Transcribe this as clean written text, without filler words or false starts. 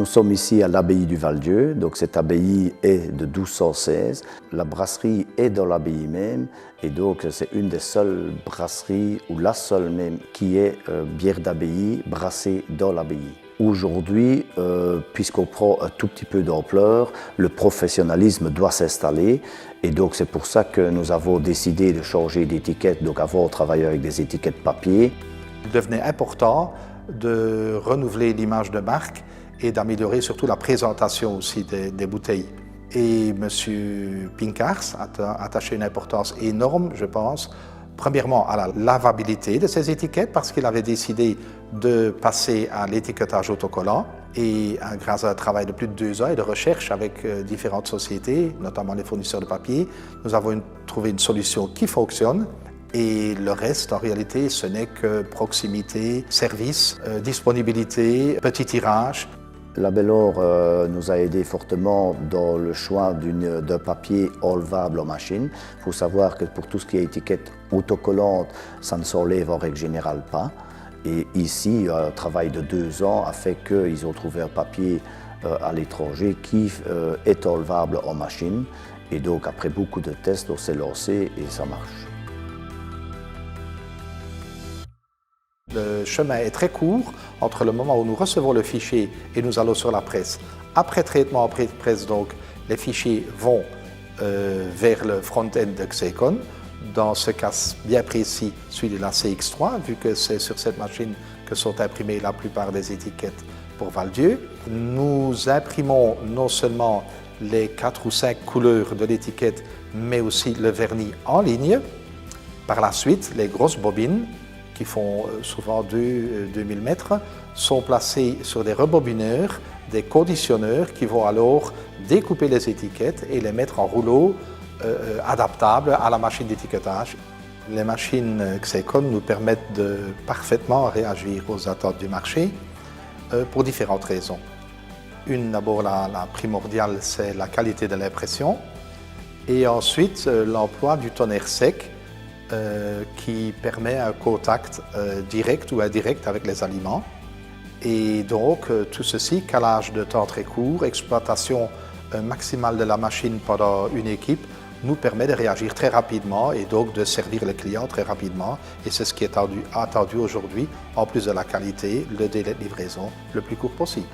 nous sommes ici à l'abbaye du Val-Dieu, donc cette abbaye est de 1216. La brasserie est dans l'abbaye même, et donc c'est une des seules brasseries, ou la seule même, qui est bière d'abbaye brassée dans l'abbaye. Aujourd'hui, puisqu'on prend un tout petit peu d'ampleur, le professionnalisme doit s'installer, et donc c'est pour ça que nous avons décidé de changer d'étiquette. Donc avant, on travaillait avec des étiquettes papier. Il devenait important de renouveler l'image de marque et d'améliorer surtout la présentation aussi des bouteilles. Et M. Pincars a attaché une importance énorme, je pense, premièrement à la lavabilité de ces étiquettes, parce qu'il avait décidé de passer à l'étiquetage autocollant. Et grâce à un travail de plus de 2 ans et de recherche avec différentes sociétés, notamment les fournisseurs de papier, nous avons trouvé une solution qui fonctionne. Et le reste, en réalité, ce n'est que proximité, service, disponibilité, petit tirage. Labellor nous a aidé fortement dans le choix d'un papier enlevable en machine. Il faut savoir que pour tout ce qui est étiquette autocollante, ça ne s'enlève en règle générale pas. Et ici, un travail de 2 ans a fait qu'ils ont trouvé un papier à l'étranger qui est enlevable en machine. Et donc, après beaucoup de tests, on s'est lancé et ça marche. Le chemin est très court entre le moment où nous recevons le fichier et nous allons sur la presse. Après traitement en pré-presse, donc, les fichiers vont vers le front-end de Xecon. Dans ce cas bien précis, celui de la CX3, vu que c'est sur cette machine que sont imprimées la plupart des étiquettes pour Val-Dieu. Nous imprimons non seulement les 4 ou 5 couleurs de l'étiquette, mais aussi le vernis en ligne. Par la suite, les grosses bobines, qui font souvent 2000 mètres, sont placés sur des rebobineurs, des conditionneurs qui vont alors découper les étiquettes et les mettre en rouleau adaptable à la machine d'étiquetage. Les machines Xecon nous permettent de parfaitement réagir aux attentes du marché pour différentes raisons. D'abord, la primordiale, c'est la qualité de l'impression, et ensuite l'emploi du tonnerre sec, qui permet un contact direct ou indirect avec les aliments. Et donc, tout ceci, calage de temps très court, exploitation maximale de la machine pendant une équipe, nous permet de réagir très rapidement et donc de servir le client très rapidement. Et c'est ce qui est attendu aujourd'hui, en plus de la qualité, le délai de livraison le plus court possible.